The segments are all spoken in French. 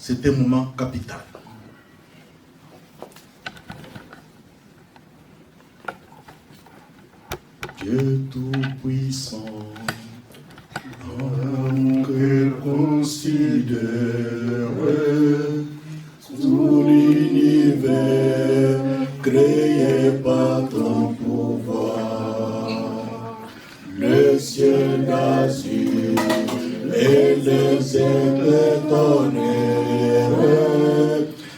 c'est un moment capital. Dieu tout-puissant, qu'il considère tout l'univers créé par ton pouvoir, le ciel d'azur et les éclairs tonnerres,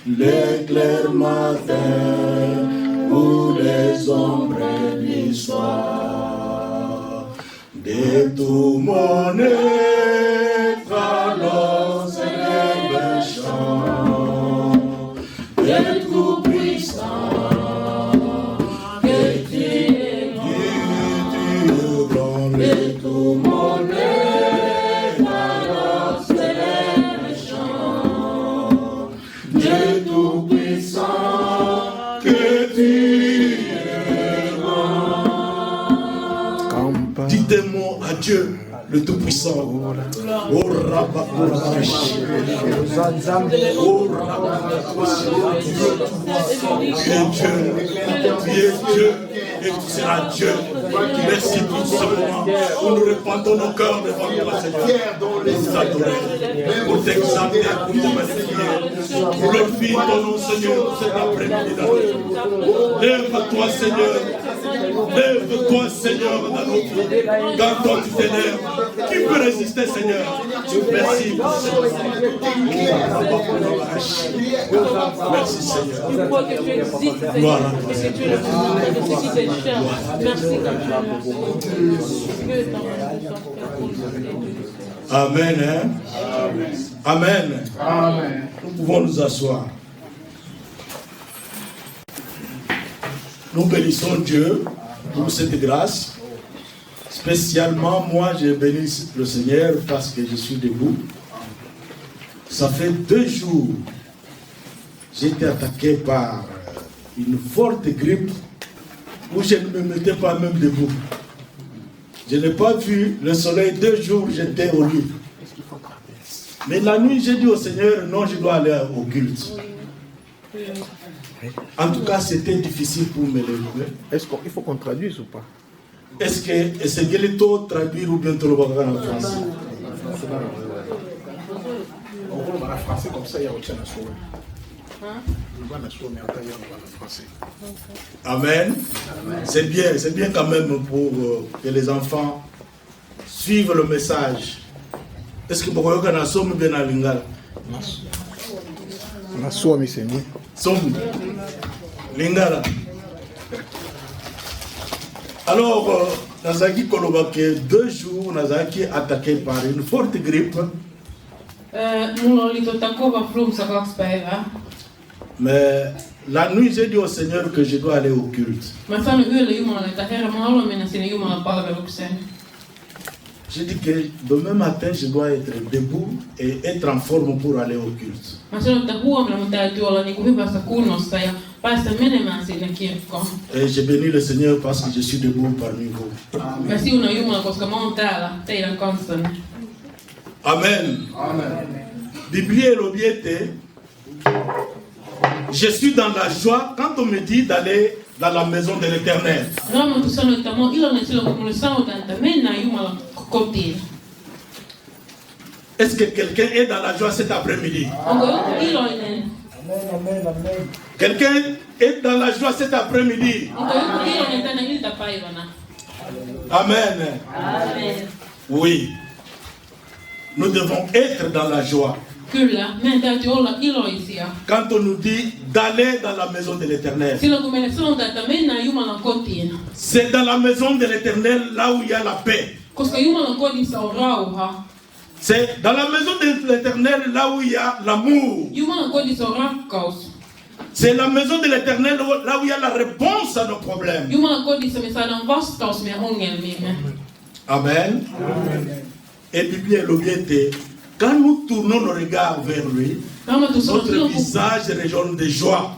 l'éclair matin ou les ombres du soir. De tout mon être alors s'élève un chant, de tout puissant, que tu es grand, de tout mon être alors s'élève un chant, de tout puissant, que tu es grand. Dites des mots à Dieu, le Tout-Puissant. Oh Rabbakourash. Oh Rabbakourash. Tu es Dieu et tu seras Dieu. Merci pour ce moment où nous répandons nos cœurs devant toi, Seigneur. Pour nous adorer, pour t'exalter, pour te magnifier. Glorifie ton nom, Seigneur, cet après-midi. Lève-toi, Seigneur. Lève-toi, Seigneur, dans notre vie. Quand toi tu t'énerves, qui peut résister, Seigneur? Merci, merci, Seigneur. Gloire à toi, Seigneur. Amen. Hein? Amen. Amen. Nous pouvons nous asseoir. Nous bénissons Dieu pour cette grâce. Spécialement, moi, j'ai béni le Seigneur parce que je suis debout. Ça fait 2 jours, j'ai été attaqué par une forte grippe où je ne me mettais pas même debout. Je n'ai pas vu le soleil 2 jours, j'étais au lit. Mais la nuit, j'ai dit au Seigneur, non, je dois aller au culte. En tout cas, c'était difficile pour me lever. Est-ce qu'il faut qu'on traduise ou pas? Est-ce que c'est Gelito traduire ou bien tout le monde en français? On va en français comme ça, il y a autre chose. Amen. C'est bien quand même pour que les enfants suivent le message. Est-ce que vous voyez qu'on a somme bien à Lingala? On a somme, c'est mieux. Somme. Lingala. Alors, Nazaki Kolobake, 2 jours, Nazaki attaqué par une forte grippe. Mais la nuit, j'ai dit au Seigneur que je dois aller au culte. J'ai dit que demain matin, je dois être debout et être en forme pour aller au culte. Et j'ai béni le Seigneur parce que je suis debout parmi vous. Amen. Amen. Bible est l'objet. Je suis dans la joie quand on me dit d'aller dans la maison de l'Éternel. Est-ce que quelqu'un est dans la joie cet après-midi? Amen. Quelqu'un est dans la joie cet après-midi? Amen. Amen. Oui. Nous devons être dans la joie. Quand on nous dit d'aller dans la maison de l'Éternel, c'est dans la maison de l'Éternel là où il y a la paix. C'est dans la maison de l'Éternel là où il y a l'amour. C'est la maison de l'Éternel là où il y a la réponse à nos problèmes. Amen. Et Bible l'objet. Quand nous tournons nos regards vers lui, notre visage rejaillit de joie.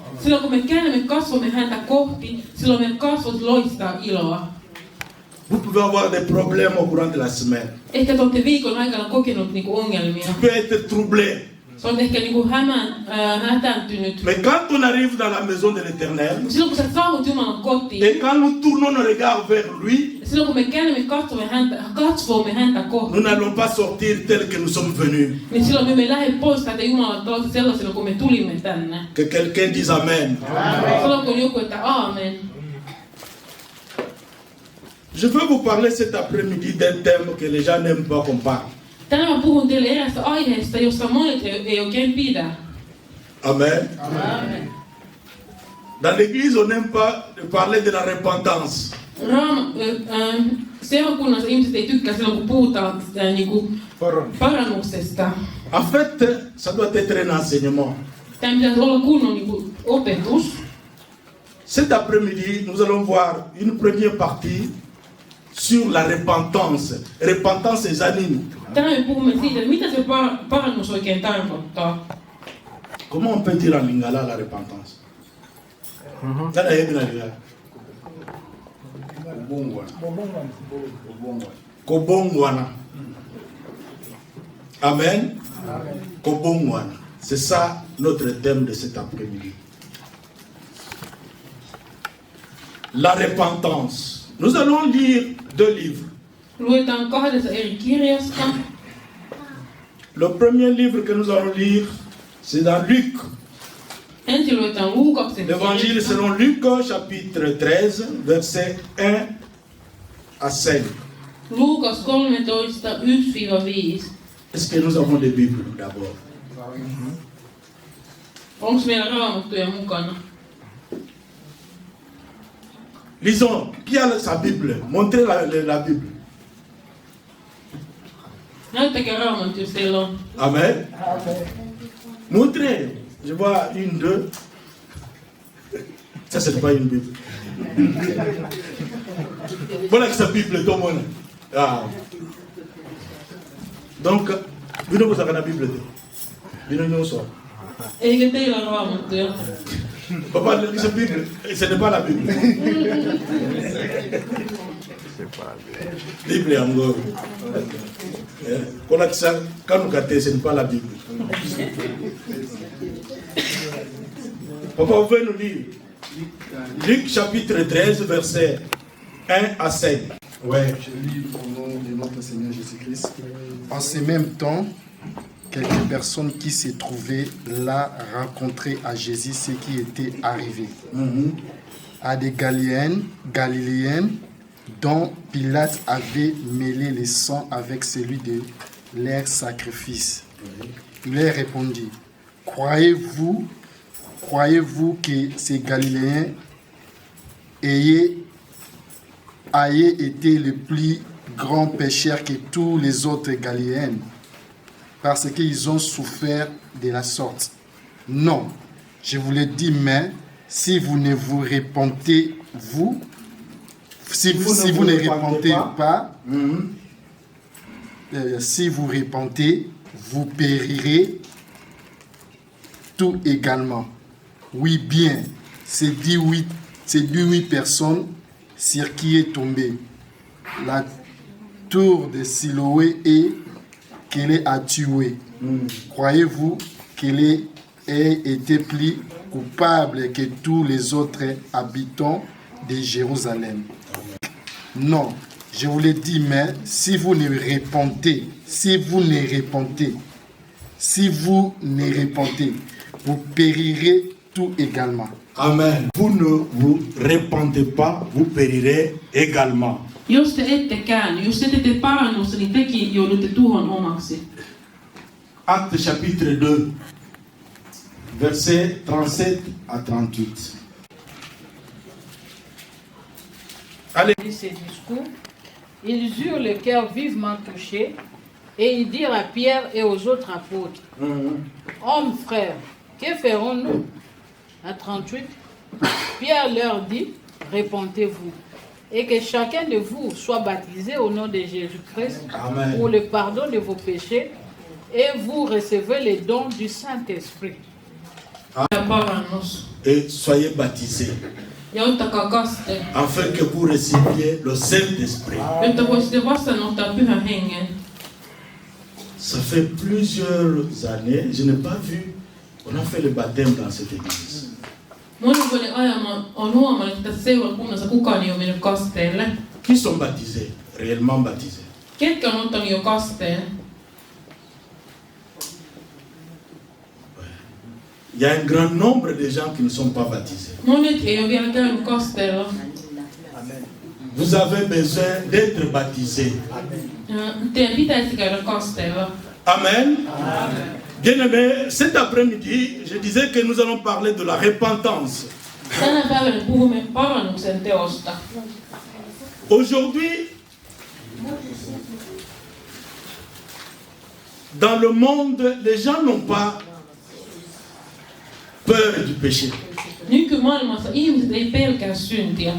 Vous pouvez avoir des problèmes au courant de la semaine. Tu peux être troublé. Se on ehkä niinku hätääntynyt. Mais quand on arrive dans la maison de l'Éternel, Silloin kun sä saavut Jumalan kotiin, et quand nous tournons nos regards vers lui, silloin kun me käännymme katsomme häntä kohti, nous n'allons pas sortir tel que nous sommes venus. niin silloin me emme lähde pois täältä Jumalan talosta sellaisena kuin me tulimme tänne. Que quelqu'un dise Amen. Silloin kun joku, että aamen. Je veux vous parler cet après-midi d'un thème que les gens n'aiment pas qu'on parle. Tänään mä puhun teille eräästä aiheesta, josta monet ei oikein pidä. Amen. Amen. Dans l'église, on n'aime pas de parler de la repentance. Seurakunnassa ihmiset ei tykkää silloin, kun puhutaan niinku parannuksesta. En fait, ça doit être un enseignement. Tämä pitäisi olla kunnon niinku opetus. Cet après-midi, nous allons voir une première partie sur la repentance. Repentance et anime. Tänään me puhumme siitä, että mitä se parannus oikein tarkoittaa. Comment on peut dire en lingala la repentance? Tana yebi na lingala. Kobongwana. Amen. Kobongwana. C'est ça notre thème de cet après-midi. La repentance. Nous allons lire 2 livres. Luetaan 2 eri kirjasta. Le premier livre que nous allons lire, c'est dans Luc. Ensin luetaan Luukaksen L'évangile selon Luc, chapitre 13, versets 1 à 5. Luukas 13, 1-5. Est-ce que nous avons des Bibles d'abord? Onko meillä raamattuja mukana? Lisons. Qui a sa Bible? Montrez la Bible. Näyttäkää raamattu, jos teillä on. Amen. Montrez. Je vois 1, 2. Ça, c'est pas une Bible. Voilà que sa Bible, tout le monde. Ah. Donc, vous avez la Bible. Vous avez Eikö teillä ole raamattuja? Papa, sa Bible, ce n'est pas la Bible. Bible en gros. Quand nous gâtons, ce n'est pas la Bible. Papa, vous pouvez nous lire Luc chapitre 13, versets 1 à 5. Ouais, je lis au nom de notre Seigneur Jésus-Christ. En ce même temps, quelques personnes qui se trouvaient là racontaient à Jésus ce qui était arrivé. À des Galiléennes dont Pilate avait mêlé le sang avec celui de leur sacrifice. Il leur répondit, croyez-vous que ces Galiléens aient été les plus grands pécheurs que tous les autres Galiléens, parce qu'ils ont souffert de la sorte? Non, je vous le dis, mais si vous ne vous repentez, si vous ne repentez pas, si vous repentez, vous périrez tout également. Oui, bien, c'est 18 personnes sur qui est tombée la tour de Siloé et qu'elle a tué. Croyez-vous qu'elle ait été plus coupable que tous les autres habitants de Jérusalem? Non, je vous le dis, mais si vous ne repentez, vous périrez tout également. Amen. Vous ne vous repentez pas, vous périrez également. Jos te ette käänny, jos te teette parannusta, niin tekin joudutte tuhon omaksi. Acte chapitre 2, versets 37 à 38. Allez. Ces discours, ils eurent le cœur vivement touché et ils dirent à Pierre et aux autres apôtres, Hommes, frères, que ferons-nous? À 38, Pierre leur dit, repentez-vous et que chacun de vous soit baptisé au nom de Jésus-Christ pour le pardon de vos péchés et vous recevez les dons du Saint-Esprit. Et soyez baptisés afin que vous receviez le Saint-Esprit. Ça fait plusieurs années, je n'ai pas vu, on a fait le baptême dans cette église. Monen vuoden ajan on huomannut, että tässä seurakunnassa kukaan ei ole mennyt kasteelle. Qui sont baptisés, réellement baptisés? Ketkä on ottanut jo kasteen? Il y a un grand nombre de gens qui ne sont pas baptisés. Monet ei ole vielä käynyt kasteella. Vous avez besoin d'être baptisés. Teidän pitäisi käydä kasteella. Amen. Bien-aimés, cet après-midi, je disais que nous allons parler de la repentance. Tänä päivänä puhumme parannuksen teosta. Aujourd'hui, dans le monde, les gens n'ont pas peur du péché. Nykymaailmassa ihmiset ei pelkää syntiä.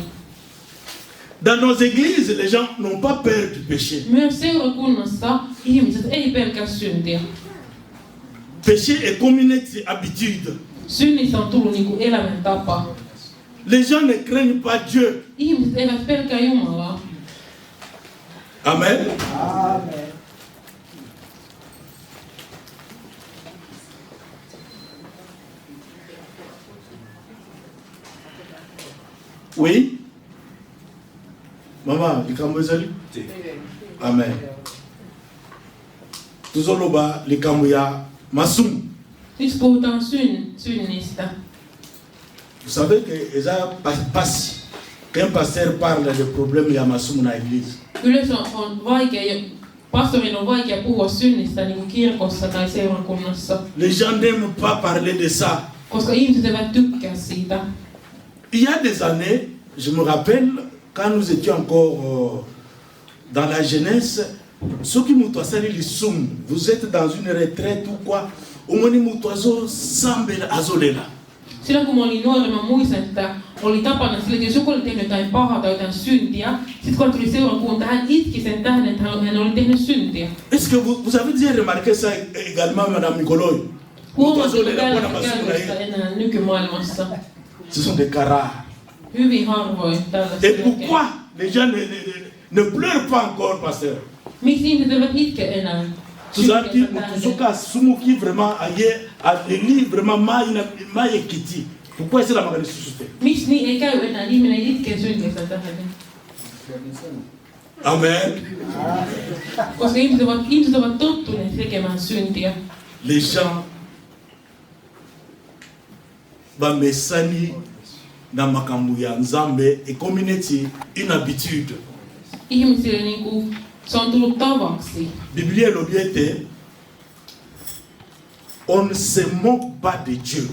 Dans nos églises, les gens n'ont pas peur du péché. Myös seurakunnassa ihmiset ei pelkää syntiä. Péché est comme une habitude. Synnistä on tullut niinku elämäntapa. Les gens ne craignent pas Dieu. Ihmiset eivät pelkää Jumalaa. Amen. Amen. Oui. Maman, likambo ezali? Amen. Tuzoloba likambo ya masumu. Nyt puhutaan synnistä. Vous savez que eza passe qu'un pasteur parle des problèmes ya masumu na église. Yleensä on vaikea, pastorin on vaikea puhua synnistä niin kuin kirkossa tai seurakunnassa, Les gens n'aiment pas parler de ça. koska ihmiset eivät tykkää siitä. Il y a des années, je me rappelle, quand nous étions encore dans la jeunesse, ceux qui nous toisali l'issum, vous êtes dans une retraite ou quoi, au moins nous toiso sambel azolela. Silloin kun mä olin nuori, mä muistan, että oli tapana sillä, että jos joku oli tehnyt jotain pahaa tai jotain syntiä, sitten kun hän tuli seurakuntaan, hän itki sen tähden, että hän oli tehnyt syntiä. Est-ce que vous avez déjà remarqué ça également, Madame Nicoloy? Huomasitko tällaista käytöstä enää nykymaailmassa? Ce sont des caras. Hyvin harvoin tällaista. Et pourquoi les gens ne pleurent pas encore, pasteur? Miksi ihmiset eivät itke enää? Tout ça qui sumuki vraiment ailleurs, à l'élire vraiment ma ekiti. Pourquoi c'est la marque de suscité? Miksi niin ei käy enää? Ihminen ei itke syntistä tähän. Amen. Koska ihmiset ovat tottuneet tekemään syntiä. Les gens bamesani na makambo ya Nzambe et community une habitude. Ihmisille niinku se on tullut tavaksi. Biblia lobiete on ne se moque pas de Dieu.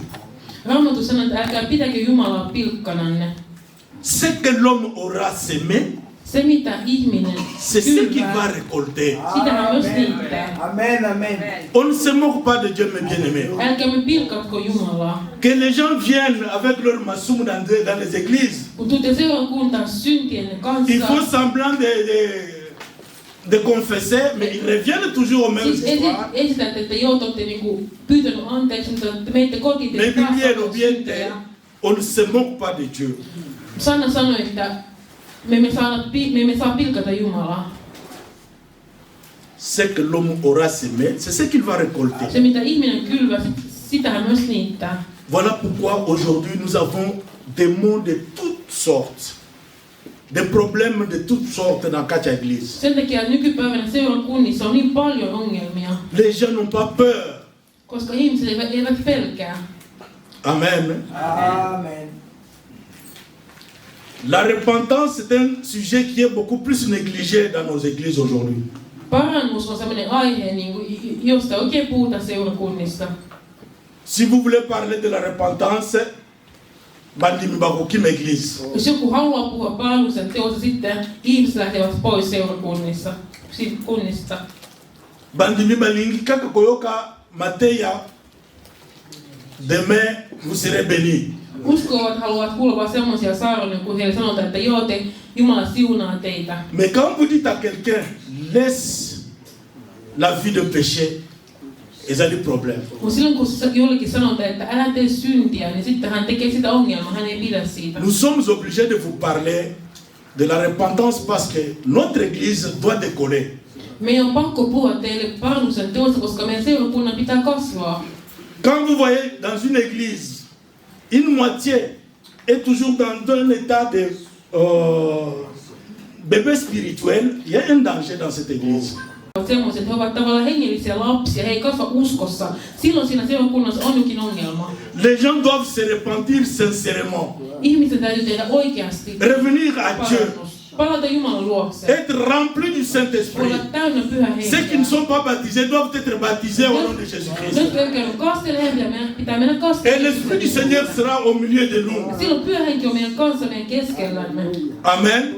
Raamattu sanoo, että älkää pitäkö Jumalaa pilkkananne. Ce que l'homme aura semé, Se mitä ihminen c'est ce qu'il va kylvää, récolter. sitähän myös niittää. Amen, amen. On ne se moque pas de Dieu, mes bien-aimés. Älkäämme pilkatko Jumalaa. Que les gens viennent avec leur massoum dans les églises. Kun tuutte seurakuntaan syntienne Ils kanssa, font semblant de confesser, mais ils reviennent toujours aux mêmes siis histoires. esitätte, että joo, te olette niinku pyytänyt anteeksi, mutta te menette kotiin, Mais te taas Biblia sanotte lobiete, syntejä. on ne se moque pas de Dieu. Sanna sanoi, että me emme saa pilkata Jumalaa. Ce que l'homme aura semé, c'est ce qu'il va récolter. Se mitä ihminen kylvää, sitähän myös niittää. Voilà pourquoi aujourd'hui nous avons des maux de toutes sortes, des problèmes de toutes sortes dans quatre églises. Sen takia nykypäivänä seurakunnissa on niin paljon ongelmia, Les gens n'ont pas peur. koska ihmiset eivät pelkää. Amen. Amen. La repentance, c'est un sujet qui est beaucoup plus négligé dans nos églises aujourd'hui. Parannus on sellainen aihe, josta oikein puhutaan seurakunnissa. Si vous voulez parler de la repentance, bandimi bakoki m'église. Jos joku haluaa puhua parannuksen teosta, sitten ihmiset lähtevät pois seurakunnista. Bandimi balingi kaka koyoka mateya, demain vous serez bénis. Uskovat haluavat kuulla semmoisia saarnoja, kun heille sanotaan, että joo, Jumala siunaa teitä. Mais quand vous dites à quelqu'un, laisse la vie de péché, ils ont des problèmes. Mutta silloin kun jollekin sanotaan, että älä tee syntiä, niin sitten hän tekee sitä ongelmaa, hän ei pidä siitä. Nous sommes obligés de vous parler de la repentance parce que notre église doit décoller. Meidän on pakko puhua teille parannuksen teosta, koska meidän seurakunnan pitää kasvaa. Quand vous voyez dans une église, une moitié est toujours dans un état de bébé spirituel, il y a un danger dans cette église. Semmoiset, he ovat tavallaan hengellisiä lapsia, he ei kasva uskossa. Silloin siinä seurakunnassa on jokin ongelma. Les gens doivent se repentir sincèrement. Ihmisten täytyy tehdä oikeasti Revenir à Dieu. Palata Jumalan luokse. Être remplis du Saint-Esprit. Olla täynnä pyhä Ceux qui ne henkeä. sont pas baptisés doivent être baptisés au nom de Jésus-Christ. Nyt kun käy kastelemaan, pitää mennä Et kastelemaan. l'Esprit du Seigneur sera au milieu de nous. Silloin pyhä henki on meidän kanssa, meidän keskellämme. Amen.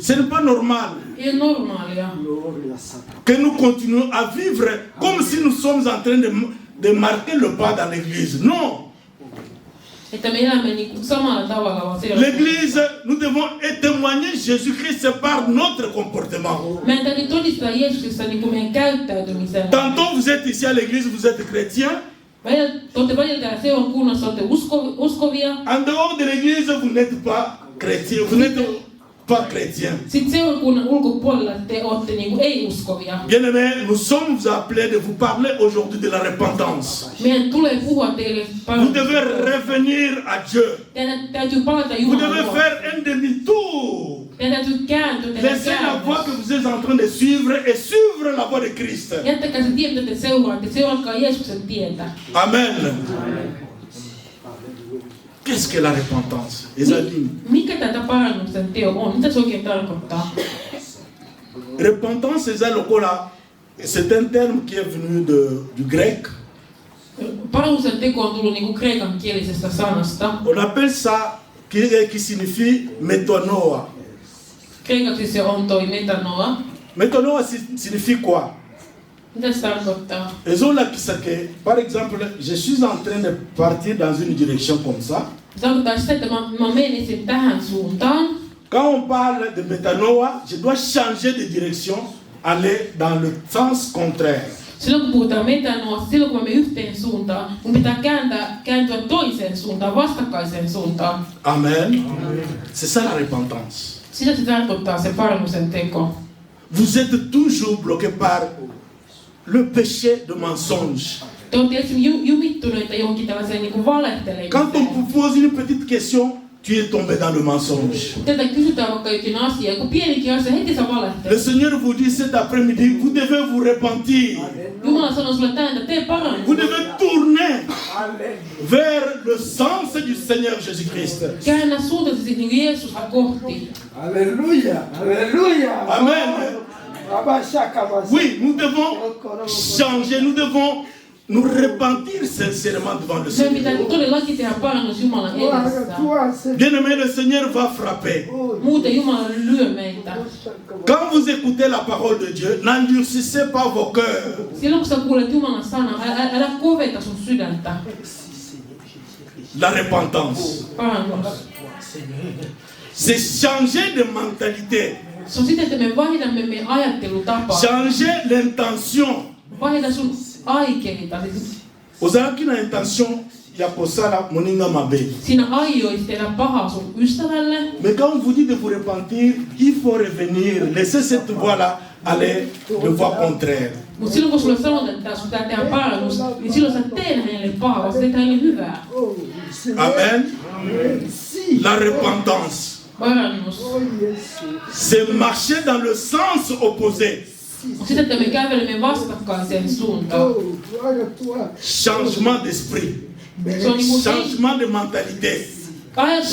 Ce n'est pas normal Ei ole normaalia, que nous continuions à vivre comme si nous sommes en train de marquer le pas dans l'église. Non. että me elämme niin kuin samalla tavalla vaan seurakunnassa. L'église, nous devons témoigner Jésus-Christ par notre comportement. Meidän täytyy todistaa Jeesuksesta niin kuin meidän käyttäytymisen. Tantôt vous êtes ici à l'église, vous êtes chrétien. Te olette välillä täällä seurakunnassa, olette uskovia. En dehors de l'église, vous n'êtes pas chrétien. Vous n'êtes pas chrétien. Sitten seurakunnan ulkopuolella te olette niin kuin ei-uskovia. Bien-aimés, nous sommes appelés de vous parler aujourd'hui de la repentance. Meidän tulee puhua teille Vous devez revenir à Dieu. Teidän täytyy palata Vous Jumalan devez luokse. faire un demi-tour. Teidän täytyy kääntyä, tehdä Laissez la voie käännös. que vous êtes en train de suivre et suivre la voie de Christ. Jättäkää se tie, mitä te seuraatte. Seuratkaa Jeesuksen tietä. Amen. Qu'est-ce que la repentance? Esaline. Mikä tätä parannuksen teo on? Mitä se oikein tarkoittaa? Repentance, c'est un terme qui est venu du grec. Parannuksen teko on tullut niinku kreikan kielisestä sanasta. On appelle ça qui signifie metanoia. Kreikaksi se on toi metanoa. Metanoia signifie quoi? Mitä se tarkoittaa? Par exemple, je suis en train de partir dans une direction comme ça. Se tarkoittaa sitä, että mä menisin tähän suuntaan. Quand on parle de metanoia, je dois changer de direction, aller dans le sens contraire. Silloin kun puhutaan metanoa, silloin kun me yhteen suuntaan, mun pitää kääntyä toiseen suuntaan, vastakkaiseen suuntaan. Amen. C'est ça la repentance. Sitä se tarkoittaa se parannuksen teko. Vous êtes toujours bloqué par le péché de mensonge. Te olette esimerkiksi jumittuneita johonkin tällaiseen niin kuin valehtelemiseen. Quand on vous pose une petite question, tu es tombé dans le mensonge. Tätä kysytään vaikka jokin asia, kun pienikin asia, heti sä Le valehtelet. Seigneur vous dit cet après-midi, vous devez vous repentir. Jumala sanoo sulle tänään, että tee parannus. Vous devez tourner vers le sens du Seigneur Jésus-Christ. Käännä suuntasi niin kuin Jeesusta kohti. Alléluia. Alléluia. Amen. Oui, nous devons changer, nous devons nous repentir sincèrement devant le Meidän pitää Seigneur. todellakin tehdä parannus Jumalan edessä. Bien-aimé, le Seigneur va frapper. Muuten Jumala lyö meitä. Quand vous écoutez la parole de Dieu, n'endurcissez pas vos cœurs. Silloin kun sä kuulet Jumalan sanaa, älä koveta sun sydäntä. La repentance, Parannus. c'est changer de mentalité, Se on sitä, että me vaihdamme meidän ajattelutapaa. changer l'intention. Vaihda sun aikeita. Ozalaki na intention ya kosala moninga mabe. Sinä aioit tehdä pahaa sun ystävälle. Mais quand on vous dit de vous repentir, il faut revenir, laisser cette voie-là aller de voie contraire. Mutta silloin kun sulle sanotaan, että sun pitää tehdä parannus, niin silloin sä teet hänelle pahaa, vaan sä teet hänelle hyvää. Amen. La repentance, Parannus. c'est marcher dans le sens opposé. Sitä, että me kävelemme vastakkaiseen suuntaan. Changement d'esprit, Se on niin kuin changement de mentalité,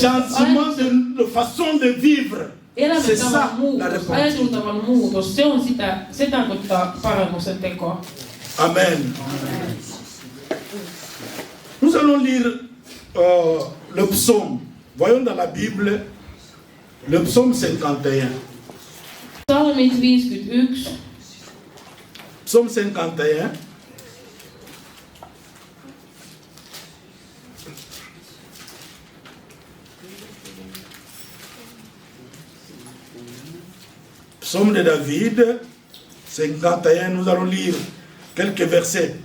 changement de façon de vivre. C'est ça elämäntavan la muutos, repentance. ajattelutavan muutos. Se on sitä, se tarkoittaa parannuksen tekoa. Amen. Nous allons lire le psaume. Voyons dans la Bible le psaume 51. Psalmit 51. Psaume 51. Psaume de David, 51, nous allons lire quelques versets.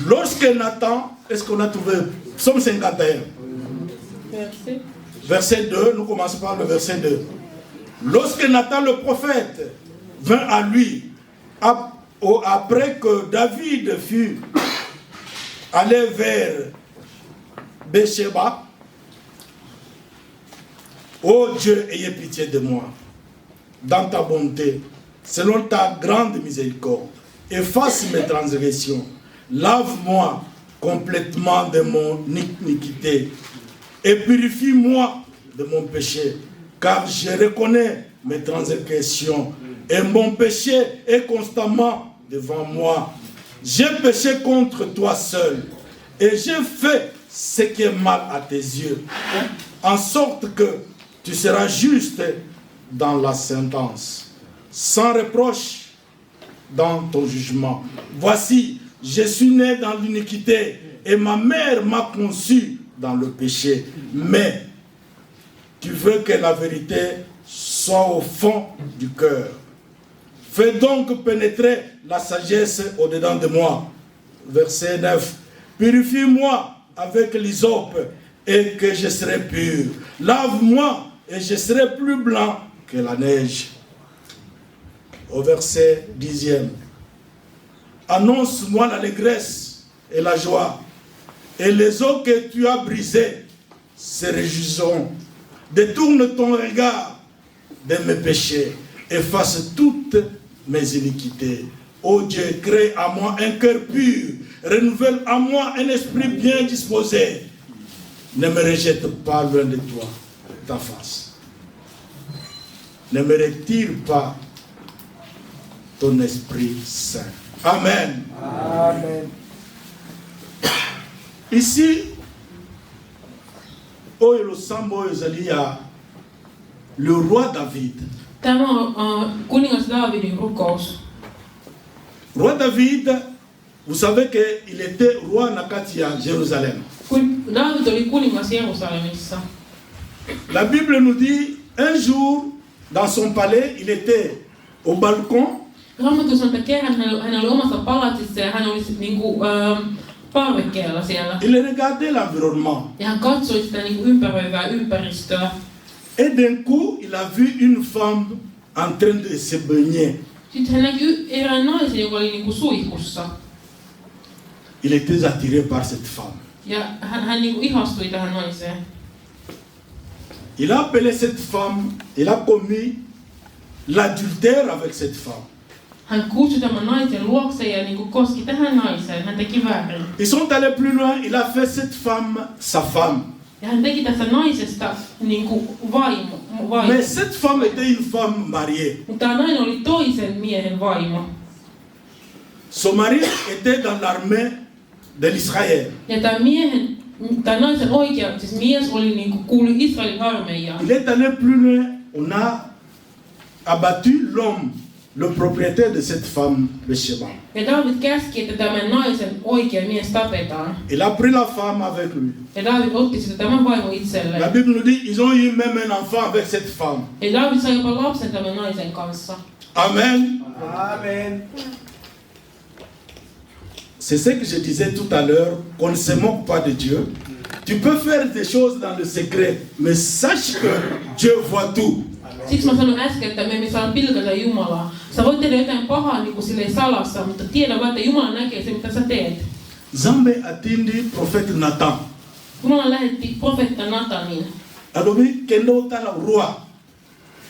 Lorsque Nathan, est-ce qu'on a trouvé Psaume 51, Verset. verset 2, nous commençons par le verset 2. Lorsque Nathan le prophète vint à lui, après que David fut allé vers Bécheba, ô Dieu, ayez pitié de moi, dans ta bonté, selon ta grande miséricorde, efface mes transgressions, lave-moi complètement de mon iniquité et purifie-moi de mon péché, car je reconnais mes transgressions et mon péché est constamment devant moi. J'ai péché contre toi seul et j'ai fait ce qui est mal à tes yeux, en sorte que tu seras juste dans la sentence, sans reproche dans ton jugement. Voici, je suis né dans l'iniquité et ma mère m'a conçu dans le péché. Mais tu veux que la vérité soit au fond du cœur. Fais donc pénétrer la sagesse au-dedans de moi. Verset 9. Purifie-moi avec l'hysope et que je serai pur. Lave-moi et je serai plus blanc que la neige. Au verset 10e. Annonce-moi l'allégresse et la joie, et les eaux que tu as brisées se réjouiront. Détourne ton regard de mes péchés, efface toutes mes iniquités. Ô Dieu, crée à moi un cœur pur, renouvelle à moi un esprit bien disposé. Ne me rejette pas loin de toi, ta face. Ne me retire pas ton Esprit Saint. Amen. Amen. Ici, le roi David. Tämä on kuningas Daavidin rukous. Roi David, vous savez qu'il était roi Nakati à Jérusalem. Kun Daavid oli kuningas Jerusalemissa. La Bible nous dit, un jour, dans son palais, il était au balcon. Raamattu sanoo, että kerran hän oli omassa palatsissa ja hän oli niinku parvekkeella siellä. Il regardait l'environnement. Ja hän katsoi sitä niinku ympäröivää ympäristöä. Et d'un coup, il a vu une femme en train de se baigner. Sitten hän näki erään naisen, joka oli niinku suihkussa. Il était attiré par cette femme. Ja hän niinku ihastui tähän naiseen. Il a appelé cette femme, il a commis l'adultère avec cette femme. Hän kutsui tämän naisen luokse ja niinku koski tähän naiseen. Hän teki väärin. Ils sont allés plus loin, il a fait cette femme sa femme. Ja hän teki tästä naisesta niinku vaimo. Mais cette femme était une femme mariée. Mutta tämä nainen oli toisen miehen vaimo. Son mari était dans l'armée de l'Israël. Ja tämä naisen oikea, siis mies oli niinku kuului Israelin armeijaan. Il est allé plus loin, on a abattu l'homme, le propriétaire de cette femme, Bécheba. Ja David käski, että tämän naisen oikea mies tapetaan. Il a pris la femme avec lui. Ja David otti sitä tämän vaimon La itselleen. Bible nous dit ils ont eu même un enfant avec cette femme. Ja David sai jopa lapsen tämän naisen kanssa. Amen. Amen. C'est ce que je disais tout à l'heure, qu'on ne se moque pas de Dieu. Tu peux faire des choses dans le secret, mais sache que Dieu voit tout. Siksi mä sanoin äsken, että me emme saa pilkata Jumalaa. Sä voit tehdä jotain pahaa niin kuin silleen salassa, mutta tiedä vaan, että Jumala näkee se, mitä sä teet. Zambe atindi prophète Nathan. Jumala lähetti profeetta Natanin. Alobi kendo tala roi.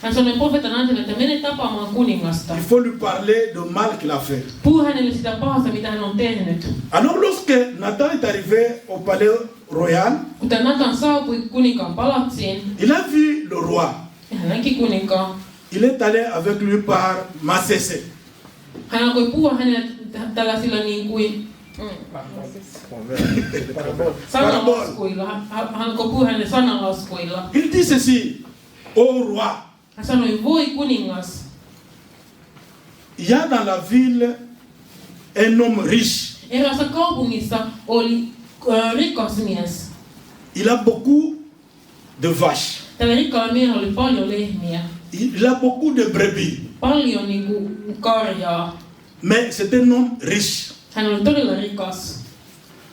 Hän sanoi profeetta Natanille, että mene tapaamaan kuningasta. Il faut lui parler de mal qu'il a fait. Puhu hänelle sitä pahasta, mitä hän on tehnyt. Alors lorsque Nathan est arrivé au palais royal, Kun Natan saapui kuninkaan palatsiin, il a vu le roi. ja hän näki kuninkaan. Il est allé avec lui par Massese. Hän alkoi puhua hänelle tällaisilla niin kuin sananlaskuilla. Hän alkoi puhua hänelle sananlaskuilla. Il dit ceci, ô roi, Hän sanoi, voi kuningas. il y a dans la ville un homme riche. Eräässä kaupungissa oli rikas mies. Il a beaucoup de vaches. Tällä rikkaalla miehellä oli paljon lehmiä. Il a beaucoup de brebis. Paljon niinku karjaa. Mais c'est un homme riche. Hän oli todella rikas.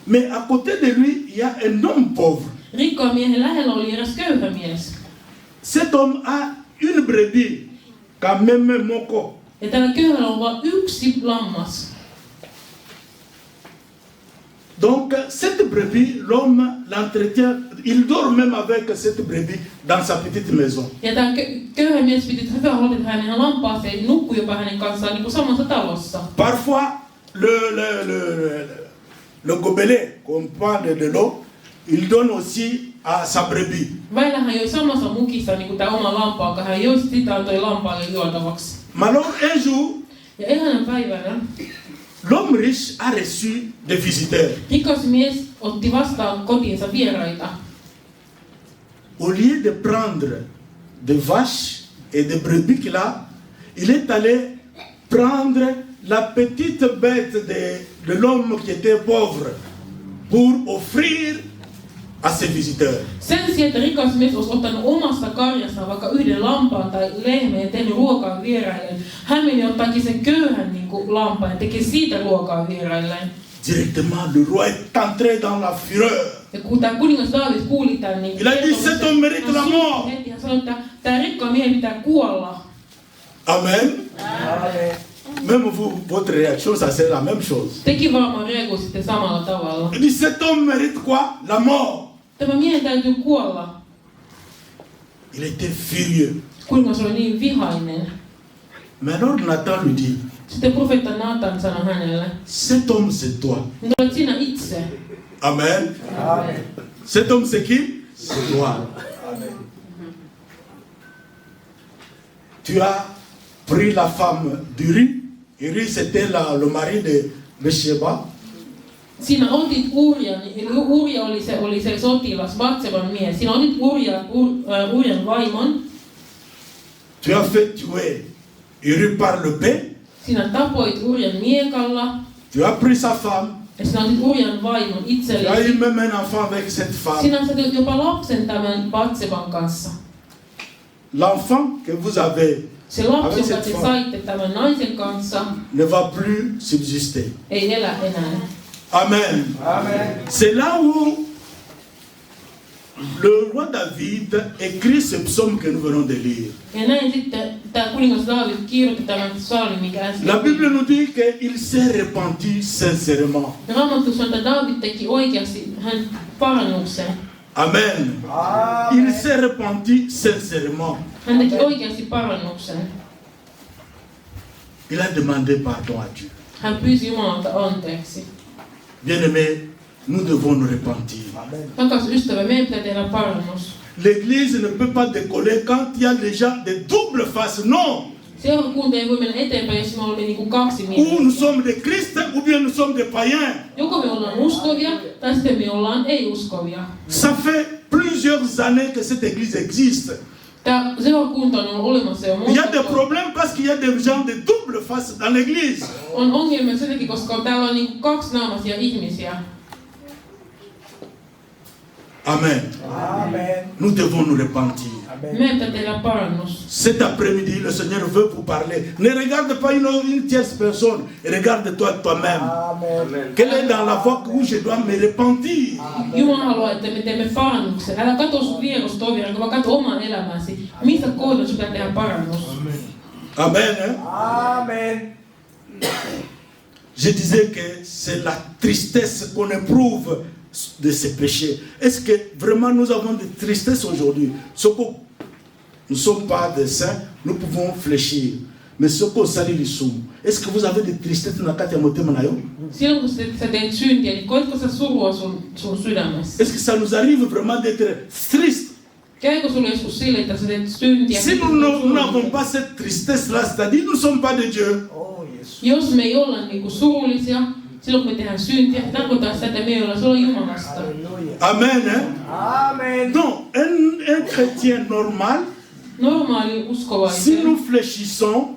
Mais à côté de lui, il y a un homme pauvre. Rikkaan miehen lähellä oli eräs köyhä mies. Cet homme a une brebis, quand même moko. Ja tällä köyhällä on vain yksi lammas. Donc, cette brebis, l'homme l'entretient, il dort même avec cette brebis dans sa petite maison. Ja tämä köyhä mies piti hyvää huolta hänen lampaaseen, nukkui jopa hänen kanssaan niin kuin samassa talossa. Parfois, le gobelet, qu'on prend de l'eau, il donne aussi à sa brebis. Välillä hän joi samassa mukissa niin kuin tämä oma lampaa, joka hän joi sitä antoi lampaalle juotavaksi. Mais alors, un jour, Ja eräänä päivänä l'homme riche a reçu des visiteurs. rikas mies otti vastaan kotiinsa vieraita. Au lieu de prendre des vaches et des brebis qu'il a, il est allé prendre la petite bête de l'homme qui était pauvre pour offrir à ses visiteurs. Sen sijaan, että rikas mies olisi ottanut omasta karjastaan vaikka yhden lampaan tai lehmän ja tehnyt ruokaa vieraille, hän meni ottaakin sen köyhän niin kuin lampaan ja teki siitä ruokaa vieraille. Directement, le roi est entré dans la fureur. Ja kun tämä kuningas Daavid kuuli tämän, niin Il a dit, cet homme mérite la mort. hän sanoi, että tämä rikkaan miehen pitää kuolla. Amen. Amen. Même vous, votre réaction, ça c'est la même chose. Tekin varmaan reagoisitte samalla tavalla. Il dit, cet homme mérite quoi? La mort. Tämä miehen täytyy kuolla. Il était furieux. Kuningas oli niin vihainen. Mais alors Nathan lui dit, Sitten profeetta Naatan sanoi hänelle, cet homme c'est toi. että olet sinä itse. Amen. Amen. Cet homme c'est qui? C'est toi. Tu as pris la femme d'Uri. Uri c'était le mari de Sheba. Sinä otit Urian, eli Uria oli se sotilas, Batseban mies. Sinä otit Urian vaimon. Tu as fait tuer Uri par le paix. Sinä tapoit Urian miekalla. Tu as pris sa femme. Ja sinä otit Urian vaimon Tu as eu itsellesi. même un enfant avec cette femme. Sinä sait jopa lapsen tämän Batseban kanssa. L'enfant que vous avez Se lapsi, avec jonka cette te femme saitte tämän naisen kanssa, ne va plus subsister. ei elä enää. Amen. Amen. C'est là où le roi David écrit ce psaume que nous venons de lire. Ja näin sitten tämä kuningas Daavid kirjoitti tämän psalmin, mikä äsken. La Bible nous dit qu'il s'est repenti sincèrement. Raamattu sanoo, että Daavid teki oikeasti hän parannuksen. Amen. Amen. Il s'est repenti sincèrement. Hän teki oikeasti parannuksen. Il a demandé pardon à Dieu. Hän pyysi Jumalalta anteeksi. Bien-aimés, nous devons nous repentir. Rakas ystävä, meidän pitää tehdä parannus. L'église ne peut pas décoller quand il y a déjà des doubles faces. Non. Seurakunta ei voi mennä eteenpäin, jos me olemme niin kuin kaksi Ou miestä. nous sommes des chrétiens ou bien nous sommes des païens. Joko me ollaan uskovia, tai sitten me ollaan ei-uskovia. Ça fait plusieurs années que cette église existe. Tämä seurakunta on ollut olemassa jo Il y a des monta vuotta. problèmes parce qu'il y a des gens de double face dans l'église. On ongelmia sen takia, koska täällä on niin kuin kaksinaamaisia ihmisiä. Amen. Amen. Nous devons nous repentir. Meidän pitää tehdä parannus. Cet après-midi, le Seigneur veut vous parler. Ne regarde pas une tierce personne. Regarde-toi toi-même. Amen. Quelle est dans la voie où je dois me repentir? Jumala haluaa, että me teemme parannuksen. Älä katso sun vierustoveria, vaan katso omaa elämääsi. Missä kohdassa pitää tehdä parannus? Amen. Hein? Amen. Je disais que c'est la tristesse qu'on éprouve de ces péchés. Est-ce que vraiment nous avons de tristesse aujourd'hui? Ce que nous ne sommes pas des saints, nous pouvons fléchir. Mais ce qu'on salit les sous, est-ce que vous avez de tristesse dans la carte de Silloin kun sä teet syntiä, niin koetko sä surua sun sydämessä? Est-ce que ça nous arrive vraiment d'être tristes? Käykö sulle joskus sille, että sä teet syntiä? Si nous n'avons pas cette tristesse-là, c'est-à-dire nous ne sommes pas de Dieu. Oh, yes. Jos me ei olla niinku surullisia, silloin kun me tehdään syntiä, tarkoittaa sitä, että me ei olla silloin Jumalasta. Hallelujah. Amen. Hein? Amen. Donc, un chrétien normal, Normaali si uskovaisen. nous fléchissons,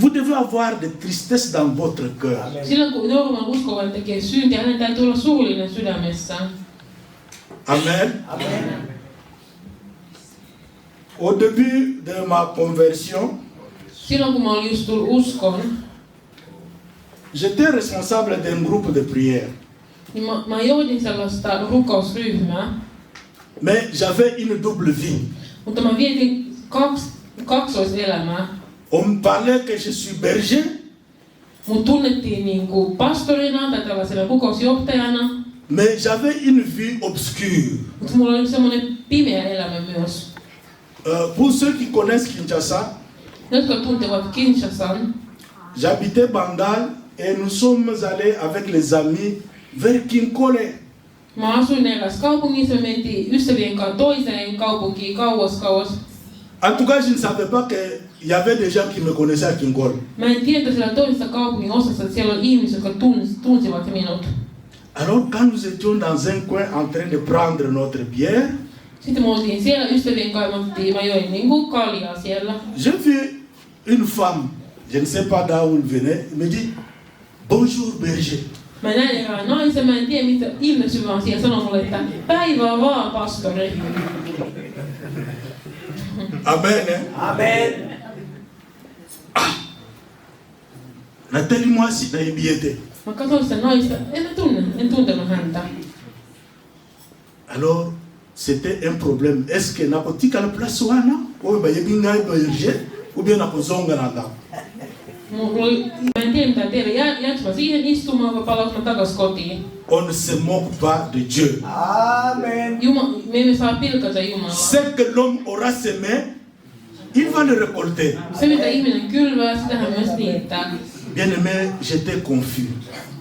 vous devez avoir de tristesse dans votre cœur. Silloin kun normaali uskovainen tekee syntiä, hänen täytyy olla surullinen sydämessään. Amen. Amen. Au début de ma conversion, Silloin kun mä olin just tullut uskoon, j'étais responsable d'un groupe de prière. niin mä johdin sellaista rukousryhmää, Mais j'avais une double vie. mutta mä vietin kaksoiselämää. On me parlait que je suis berger, Mut tunnettiin niinku pastorina tai tällaisena rukousjohtajana, mais j'avais une vie obscure. mutta mulla oli semmoinen pimeä elämä myös. Pour ceux qui connaissent Kinshasa, Jotka tuntevat Kinshasan, j'habitais Bandal et nous sommes allés avec les amis vers Kinkole. mä asuin eräs kaupungissa, me mentiin ystävien kanssa toiseen kaupunkiin kauas. En tout cas, je ne savais pas qu'il y avait des gens qui me connaissaient à Kinkole. Mä en tiedä siellä toisessa kaupungin osassa, että siellä on ihmisiä, jotka tunsivat minut. Alors, quand nous étions dans un coin en train de prendre notre bière, Sitten me oltiin siellä ystävien kanssa, mä join niinku kaljaa siellä. j'ai vu une femme, je ne sais pas d'où elle venait, elle me dit bonjour berger. Mä näin erään naisen, mä en tiedä mitä ilmeisesti vaan siellä sanoi mulle, että päivää vaan pastori. Amen. Hein? Amen. Nathalie, moi, si t'as ébiété. Mä katsoin sitä naista, en tuntenut häntä. Alors, c'était un problème. Est-ce que n'a pas dit qu'à la place ouana, ou bien il y a berger, ou bien n'a pas zonga nada. Mä en tiedä mitä tehdä. Jäätkö mä siihen istumaan vai palaanko mä takas kotiin? On ne se moque pas de Dieu. Amen. Me emme saa pilkata Jumalaa. Ce que l'homme aura semé, il va le récolter. Se mitä ihminen kylvää, sitä hän myös niittää. Bien-aimé, j'étais confus.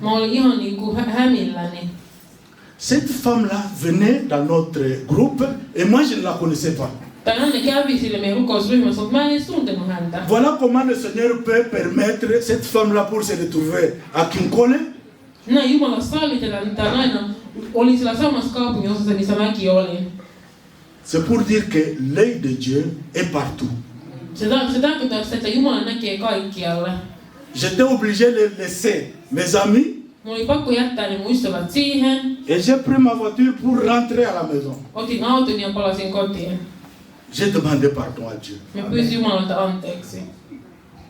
Mä olin ihan niinku hämilläni. Cette femme-là venait dans notre groupe et moi je ne la connaissais pas. Tai hän kävi sille meidän rukousryhmässä, mutta mä en edes tuntenut häntä. Voilà comment le Seigneur peut permettre cette femme-là pour se retrouver à Kinkole. Näin Jumala sallitella, että tämä nainen oli sillä samassa kaupungin osassa, missä mäkin olin. C'est pour dire que l'œil de Dieu est partout. Se tarkoittaa sitä, että Jumala näkee kaikkialle. J'étais obligé de laisser mes amis Mulla oli pakko jättää ne mun ystävät siihen. et j'ai pris ma voiture pour rentrer à la maison. Otin auton ja palasin kotiin. J'ai demandé pardon à Dieu. Mä pyysin Jumalalta anteeksi.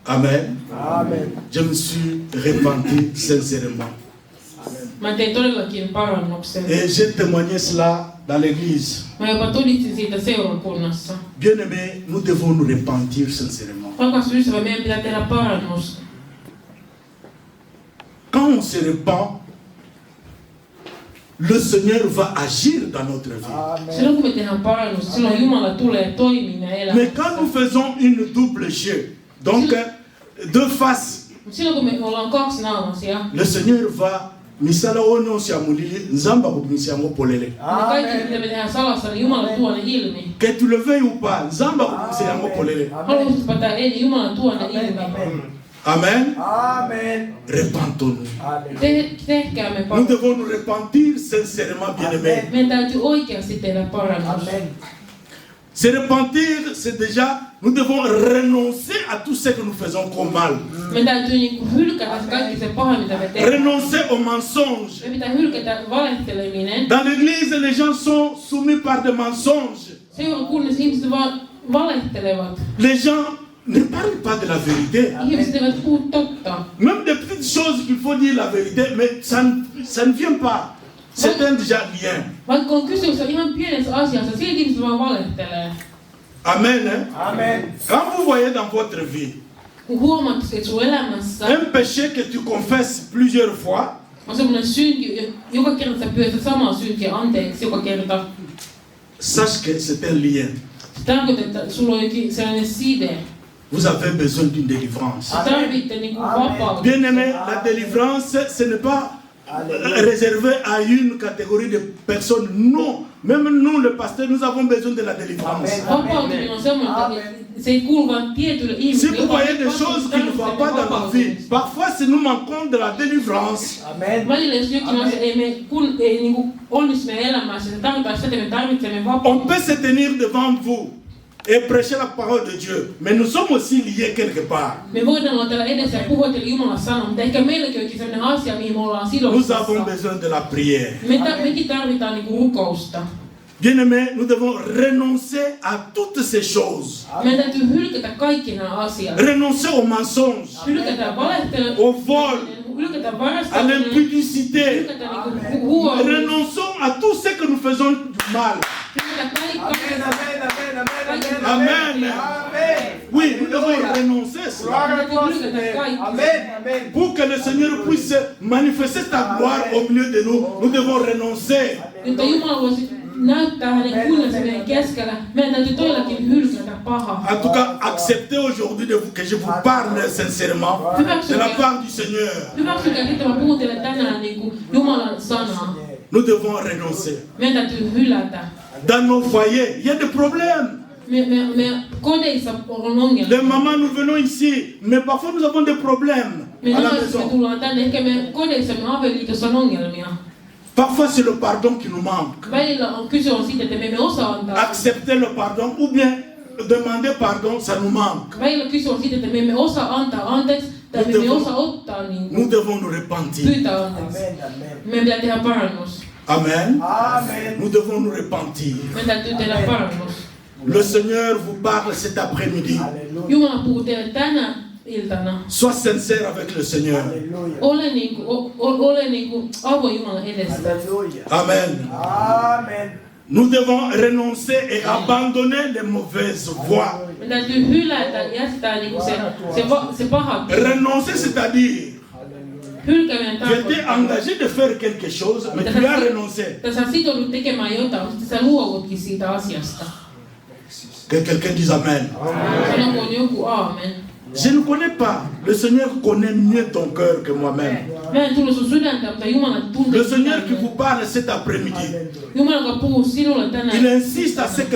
Amen. Amen. Je me suis repenti sincèrement. Mä tein todellakin parannuksen. Et j'ai témoigné cela dans l'église. Mä jopa todistin siitä seurakunnassa. Bien-aimés, nous devons nous repentir sincèrement. Rakas ystävä, meidän pitää tehdä parannus. Quand on se repent, le Seigneur va agir dans notre vie. Silloin kun me tehdään parannus, silloin Jumala tulee toimimaan Mais elämässä. quand nous faisons une double jeu, donc deux faces, Mutta silloin kun me ollaan kaksinaamaisia, le Seigneur va misala ono siamulili nzamba kubimisiamo polele. ne kaikki mitä me tehdään salassa, niin Jumala tuo ne ilmi. Que tu le veuilles ou pas, nzamba kubimisiamo polele. Haluaisitpa tai ei, niin Jumala tuo ne ilmi. Amen. Amen. Repentons-nous. Amen. Tehkäämme Nous parannus. devons nous repentir sincèrement, bien-aimés. Meidän täytyy oikeasti tehdä parannus. Amen. Se repentir, c'est déjà, nous devons renoncer à tout ce que nous faisons comme mal. Meidän täytyy niinku hylkätä kaikki se paha, mitä me tehdään. Renoncer au mensonge. Me pitää hylkätä valehteleminen. Dans l'église, les gens sont soumis par des mensonges. Seurakunnissa ihmiset vaan valehtelevat. Les gens ne parlent pas de la vérité. Ihmiset eivät puhu totta. Même des petites choses qu'il faut dire la vérité, mais ça ne vient pas. C'est un déjà lien. Vaikka on kysymys ihan pienessä asiassa, silti ihmiset vaan valehtelee. Amen. Hein? Amen. Quand vous voyez dans votre vie Kun huomaat, että sun elämässä un péché que tu confesses plusieurs fois, on semmoinen synti, joka kerta sä pyydät samaa syntiä anteeksi joka kerta. sache que c'est un lien. Se tarkoittaa, että sulla on jokin sellainen side. Vous avez besoin d'une délivrance. Sä tarvitte niinku vapautta. Bien-aimé, la délivrance, ce n'est pas réservé à une catégorie de personnes. Non. Même nous, le pasteur, nous avons besoin de la délivrance. Vapautuminen on semmoinen, että se ei kuulu vain tietyille Si ihmisille. vous voyez des choses qui ne vont pas dans nos vies, parfois si nous manquons de la délivrance, Amen. Välillä jos jokin asia ei niinku onnistu meidän elämässä, se tarkoittaa sitä, että me tarvitsemme on vapautta. peut se tenir devant vous et prêcher la parole de Dieu. Mais nous sommes aussi liés quelque part. Me voidaan olla täällä edessä ja puhutella Jumalan sanaa, mutta ehkä meilläkin onkin sellainen asia, mihin me ollaan Nous avons sidosissa. besoin de la prière. Mekin tarvitaan niinku rukousta. Bien-aimés, nous devons renoncer à toutes ces choses. Meidän täytyy hylkätä kaikki nämä asiat. Renoncer au mensonge, Hylkätään valehtelu, au vol, hylkätään à varastaminen, l'impudicité. hylkätään niinku huono. Renonçons à tout ce que nous faisons faisons du mal. Amen. Oui, nous devons renoncer à cela. Pour que le Seigneur puisse manifester sa gloire au milieu de nous, nous devons renoncer. En tout cas, acceptez aujourd'hui que je vous parle sincèrement de la part du Seigneur. Nous devons renoncer. Dans nos foyers, il y a des problèmes. Les mamans, nous venons ici, mais parfois nous avons des problèmes à la maison. Parfois c'est le pardon qui nous manque. Accepter le pardon ou bien demander pardon, ça nous manque. Nous devons nous repentir. Amen. Nous devons nous repentir. Le Seigneur vous parle cet après-midi. Sois sincère avec le Seigneur. Amen. Nous devons renoncer et abandonner les mauvaises voies. Renoncer, c'est-à-dire tu étais engagé de faire quelque chose, mais tu as renoncé. Que quelqu'un dise Amen. Je ne connais pas. Le Seigneur connaît mieux ton cœur que moi-même. Le Seigneur qui vous parle cet après-midi, il insiste à ce que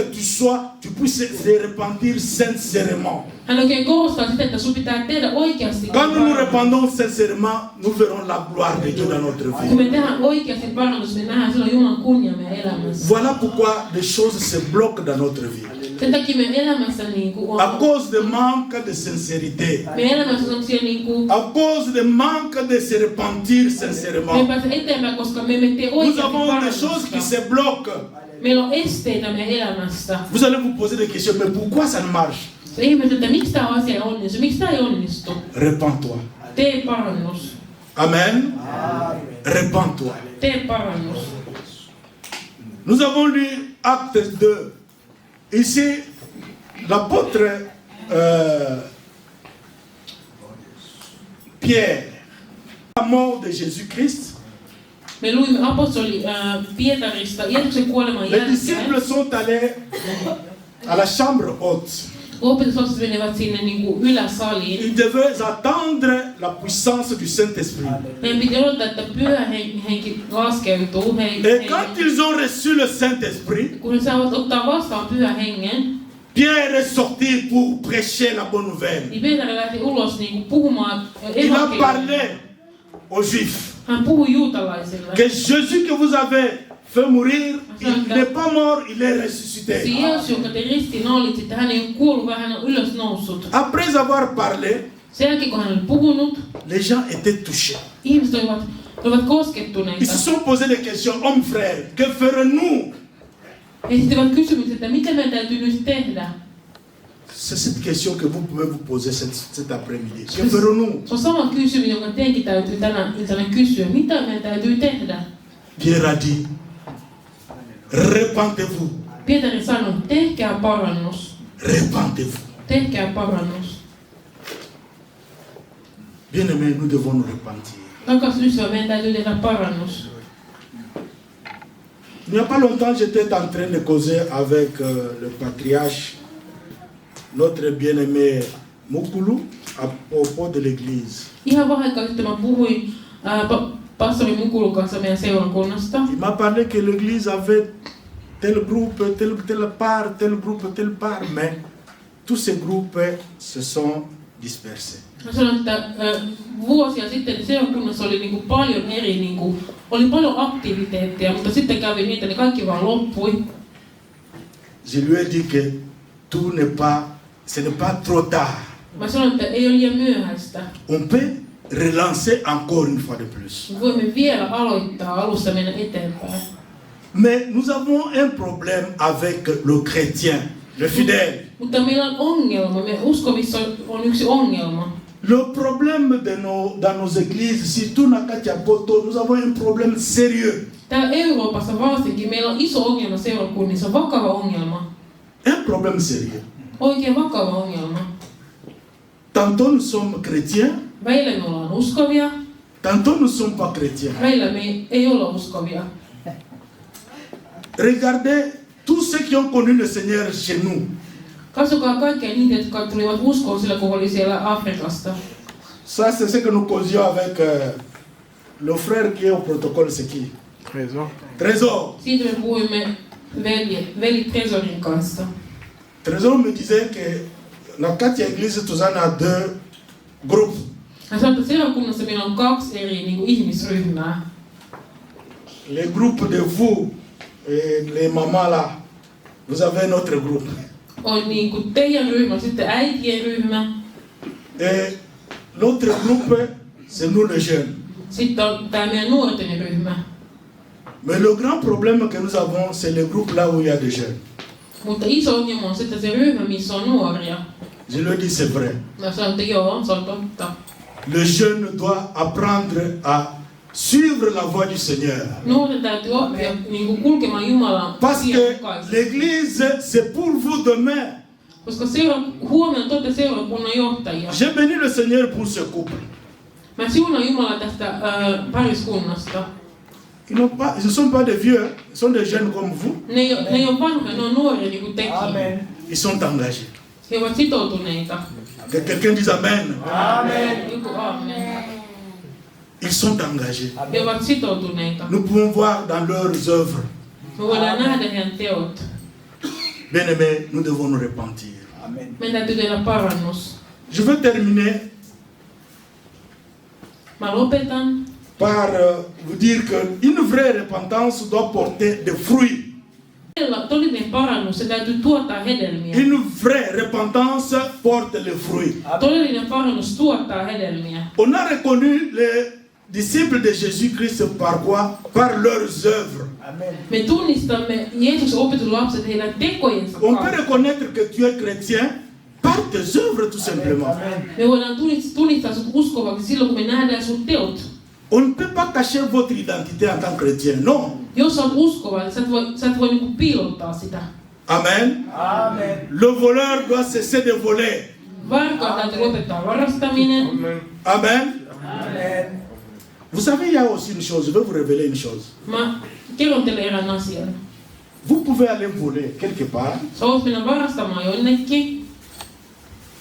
tu puisses te repentir sincèrement. Quand nous nous repentons sincèrement, nous verrons la gloire de Dieu dans notre vie. Voilà pourquoi les choses se bloquent dans notre vie. À cause de manque de sincérité. À cause de manque de se repentir sincèrement. Nous avons des choses qui se bloquent. Vous allez vous poser des questions, mais pourquoi ça ne marche? Répands-toi. Amen. Répands-toi. Nous avons lu Acte 2. Ici, l'apôtre Pierre, la mort de Jésus-Christ, les disciples sont allés à la chambre haute. Ils devaient attendre la puissance du Saint-Esprit. Et quand ils ont reçu le Saint-Esprit, Pierre est sorti pour prêcher la bonne nouvelle. Il a parlé aux Juifs que Jésus que vous avez fait mourir, il n'est pas mort, il est ressuscité. Après avoir parlé, les gens étaient touchés. Ils se sont posé des questions, hommes frères, que ferons-nous? C'est cette question que vous pouvez vous poser cet après-midi. Que ferons-nous? Pierre a dit, repentez-vous. Repentez-vous. Bien-aimés, nous devons nous repentir. Il n'y a pas longtemps, j'étais en train de causer avec le patriarche, notre bien-aimé Mukulu, à propos de l'église. Il m'a parlé que l'église avait tel groupe, telle part, tel groupe, telle part, mais tous ces groupes se sont dispersés. Vuosia sitten seurakunnassa oli paljon eri oli paljon aktiviteetteja, mutta sitten kävi niitä, ne kaikki vaan loppui. Je lui ai dit que tout n'est pas, ce n'est pas trop tard. Mä sanoin, että ei ole liian myöhäistä. On peut relancer encore une fois de plus. Voimme vielä aloittaa alusta mennä eteenpäin. Mais nous avons un problème avec le chrétien, le fidèle. Mutta meillä on ongelma, me uskovissa on yksi ongelma. Le problème dans nos églises, surtout Nakatia Poto, nous avons un problème sérieux. Täällä Euroopassa varsinkin meillä on iso ongelma seurakunnissa, vakava ongelma. Un problème sérieux. Oikein vakava ongelma. Tantôt nous sommes chrétiens, Meillä me ollaan uskovia, tantôt nous ne sommes pas chrétiens. meillä me ei olla uskovia. Regardez tous ceux qui ont connu le Seigneur chez nous. Katsokaa kaikkia niitä, jotka tulivat uskoon sillä, kun oli siellä Afrikasta. Ça, c'est ce que nous causions avec le frère qui est au protocole, c'est qui? Trésor. Trésor. Siitä me puhuimme veli Tresorin kanssa. Trésor me disait que dans quatre églises, tous en a deux groupes. Hän sanoi, että seurakunnassa meillä on 2 eri niin kuin ihmisryhmää. Les groupes de vous et les mamans là, vous avez un autre groupe. On niin kuin teidän ryhmä, sitten äitien ryhmä. Et l'autre groupe, c'est nous les jeunes. Sitten on tämä meidän nuorten ryhmä. Mais le grand problème que nous avons, c'est le groupe là où il y a des jeunes. Mutta iso ongelma on sitten se ryhmä, missä on nuoria. Je le dis, c'est vrai. Mä sanon, että joo, se on totta. Le jeune doit apprendre à suivre la voie du Seigneur. Nuorten täytyy oppia niin kuin kulkemaan Jumalan Parce tien que mukaisesti. l'église, c'est pour vous demain. Koska huomenna olette seurakunnan johtajia. J'ai béni le Seigneur pour ce couple. Mä siunaan Jumalaa tästä pariskunnasta. Ils ne sont pas des vieux, ils sont des jeunes comme vous. Ne ei ole vanhoja, ne on nuoria niin kuin tekin. Amen. Ils sont engagés. He ovat sitoutuneita. Que quelqu'un dise Amen. Amen. Joku aamen. Ils sont engagés. He ovat sitoutuneita. Nous pouvons voir dans leurs œuvres. Me voidaan nähdä heidän teot. Bien-aimés, nous devons nous repentir. Amen. Meidän täytyy tehdä parannus. Je veux terminer Mä lopetan. par vous dire qu'une vraie repentance doit porter des fruits. Todellinen parannus, se täytyy tuottaa hedelmiä. Une vraie repentance porte les fruits. Todellinen parannus tuottaa hedelmiä. On a reconnu les disciples de Jésus-Christ par quoi? Par leurs œuvres. Amen. Me tunnistamme Jeesuksen opetuslapset heidän tekojensa On peut kautta. reconnaître que tu es chrétien par tes œuvres tout simplement. Amen. Me voidaan tunnistaa sut uskovaksi silloin, kun me nähdään sun teot. On ne peut pas cacher votre identité en tant que chrétien, non. Jos sä oot uskova, niin sä et voi niinku piilottaa sitä. Amen. Amen. Le voleur doit cesser de voler. Varkaan täytyy lopettaa varastaminen. Amen. Amen. Vous savez, il y a aussi une chose, je vais vous révéler une chose. Mä kerron teille erään asian. Vous pouvez aller voler quelque part, Sä voit mennä varastamaan jonnekin,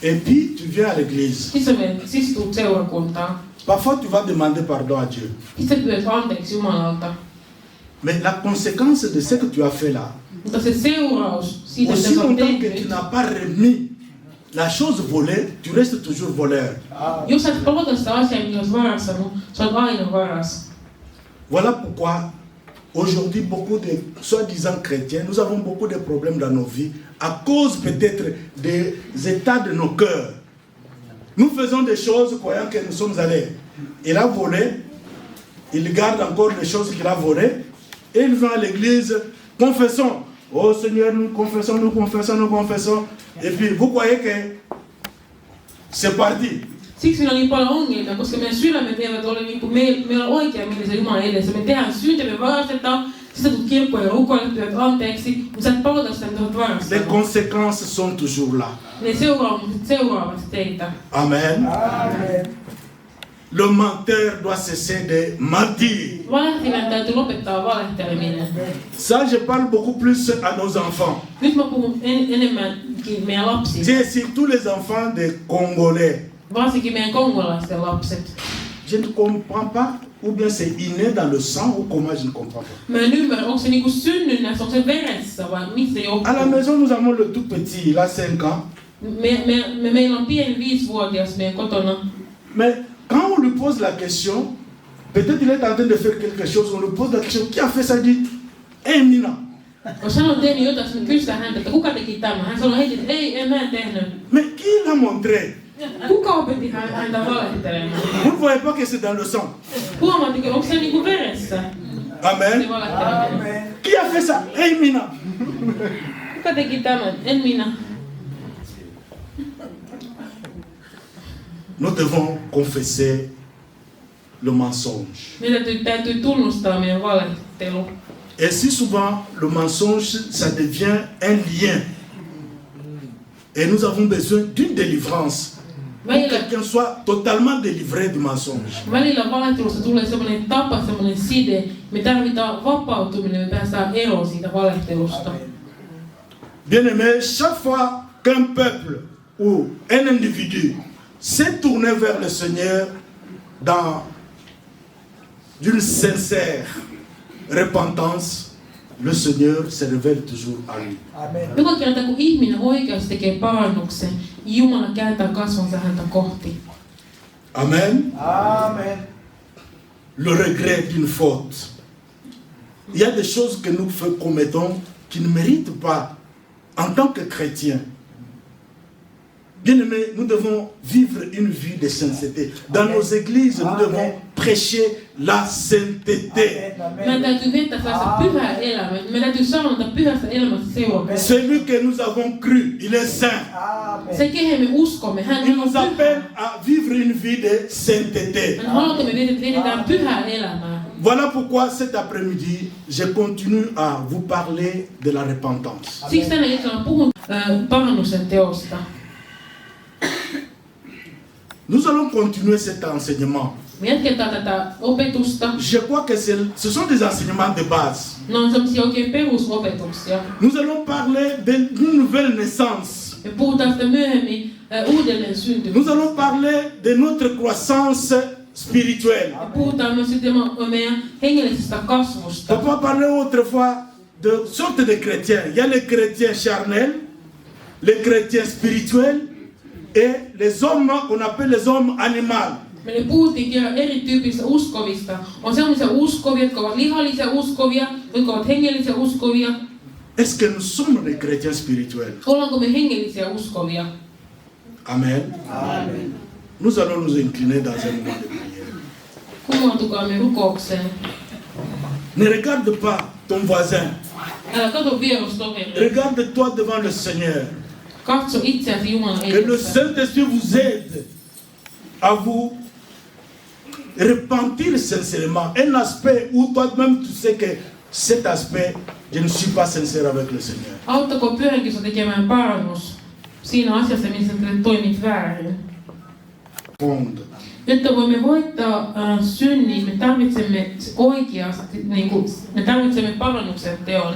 et puis tu viens à l'église. siis tuut seurakuntaan. Parfois, tu vas demander pardon à Dieu. Sitten pyydät anteeksi Jumalalta. Mais la conséquence de ce que tu as fait là, Mutta se seuraus siitä, mitä aussi sä oot longtemps que tu tehnyt, n'as pas remis la chose volée, tu restes toujours voleur. jos sä et palauta sitä asiaa, mitä olet varastanut, sä oot aina varas. Voilà pourquoi aujourd'hui beaucoup de soi-disant chrétiens, nous avons beaucoup de problèmes dans nos vies à cause peut-être des états de nos cœurs. Nous faisons des choses croyant que nous sommes allés. Il a volé, il garde encore les choses qu'il a volées et il vient à l'église, confessons. Oh Seigneur, nous confessons, nous confessons, nous confessons. Et puis vous croyez que c'est parti. Siksi meillä on niin paljon ongelmia, koska meidän sydämet eivät ole niin kuin meillä on oikeamielisiä Jumalan edessä. Me tehdään syntiä, me varastetaan, sitten tulet kirkkoon ja rukoilet, pyydät anteeksi, mutta sä et palauta sitä, mitä olet Les varastanut. conséquences sont toujours là. Ne seuraamukset seuraavat teitä. Amen. Amen. Le menteur doit cesser de mentir. Valehtelijan täytyy lopettaa valehteleminen. Ça, je parle beaucoup plus à nos enfants. Nyt mä puhun enemmänkin meidän lapsille. C'est surtout les enfants des Congolais. Varsinkin meidän kongolaisten lapset. Je ne comprends pas, ou bien c'est inné dans le sang, ou comment je ne comprends pas. Mä en ymmärrä, onko se niinku synnynnässä, onko se veressä vai mistä se johtuu? À la maison, nous avons le tout petit, il a 5 ans. Meillä on pieni 5-vuotias meidän kotona. Mais quand on lui pose la question, peut-être il est en train de faire quelque chose, on lui pose la question, qui a fait ça? Il dit, Mina. Jos hän on tehnyt jotain, niin kysytään häntä, että kuka teki tämän? Hän sanoo heti, että ei, en mä tehnyt. Mais qui l'a montré? Kuka opetti häntä valehtelemaan? Vous ne voyez pas que c'est dans le sang. Huomaatteko, onko se niinku veressä? Amen. Se valehteleminen. Amen. Qui a fait ça? Hey Mina. Kuka teki tämän? En minä. nous devons confesser le mensonge. Meidän täytyy tunnustaa meidän valehtelu. Et si souvent le mensonge, ça devient un lien. Et nous avons besoin d'une délivrance. Pour que quelqu'un soit totalement délivré du mensonge. Välillä valehtelusta tulee semmoinen tapa, semmoinen side. Me tarvitaan vapautuminen, me päästään eroon siitä valehtelusta. Bien-aimé, chaque fois qu'un peuple ou un individu s'est tourné vers le Seigneur dans d'une sincère repentance, le Seigneur se révèle toujours à lui. Joka kerta kun ihminen oikeasti tekee parannuksen, Jumala kääntää kasvonsa häntä kohti. Amen. Amen. Le regret d'une faute. Il y a des choses que nous commettons qui ne méritent pas en tant que chrétiens. Bien-aimés, nous devons vivre une vie de sainteté. Dans nos églises, nous devons prêcher la sainteté. Meidän täytyy viettää sellaista pyhää elämää. Meidän täytyy saarnata pyhästä elämästä seurakunnassa. Celui que nous avons cru, il est saint. Se, kehen me uskomme, hän Il on nous pyhä. appelle à vivre une vie de sainteté. Hän haluaa, että me vietetään pyhää elämää. Voilà pourquoi cet après-midi, je continue à vous parler de la repentance. Siksi tänä iltana puhun parannuksen teosta. Nous allons continuer cet enseignement. Me jatketaan tätä opetusta. Je crois que ce sont des enseignements de base. Ne on sellaisia oikein perusopetuksia. Nous allons parler d'une nouvelle naissance. Me puhutaan sitä myöhemmin uudelleen syntymistä. Nous allons parler de notre croissance spirituelle. Me puhutaan myös sitten meidän hengellisestä kasvusta. On peut parler autrefois de sortes de chrétiens. Il y a les chrétiens charnels, les chrétiens spirituels et les hommes qu'on appelle les hommes animaux. Me puhuttiin kerran erityyppisistä uskovista. On sellaisia uskovia, jotka ovat lihallisia uskovia, jotka ovat hengellisiä uskovia. Est-ce que nous sommes des chrétiens spirituels? Ollaanko me hengellisiä uskovia? Amen. Amen. Nous allons nous incliner dans un moment de prière. Kumoantukaamme rukoukseen. Ne regarde pas ton voisin. Älä katso vierustoveria. Regarde-toi devant le Seigneur. Katso itseäsi Jumalan Que le edessä. Saint-Esprit vous aide à vous repentir sincèrement. Un aspect où toi-même tu sais que cet aspect, je ne suis pas sincère avec le Seigneur. Auttako Pyhänkin sinua tekemään parannus siinä asiassa, missä toimit väärin. Fonde. Jotta voimme voittaa synnin, me tarvitsemme oikeasti, me tarvitsemme parannuksen teon.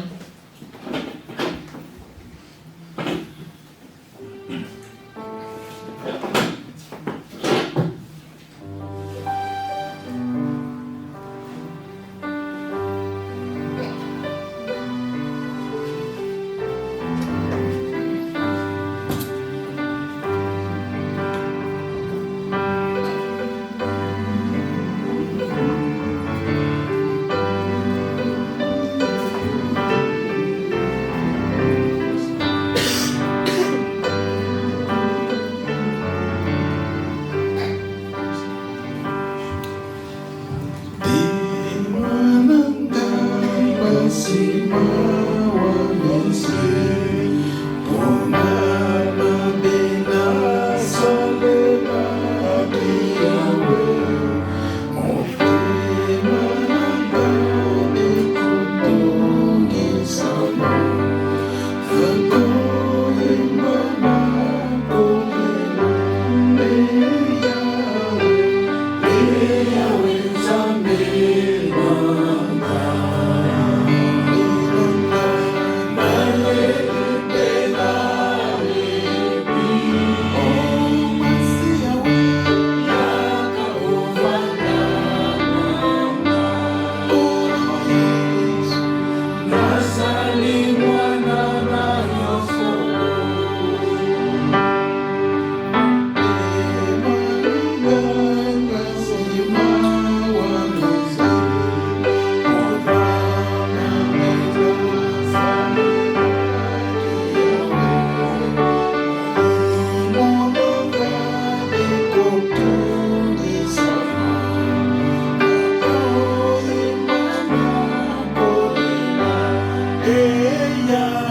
Ella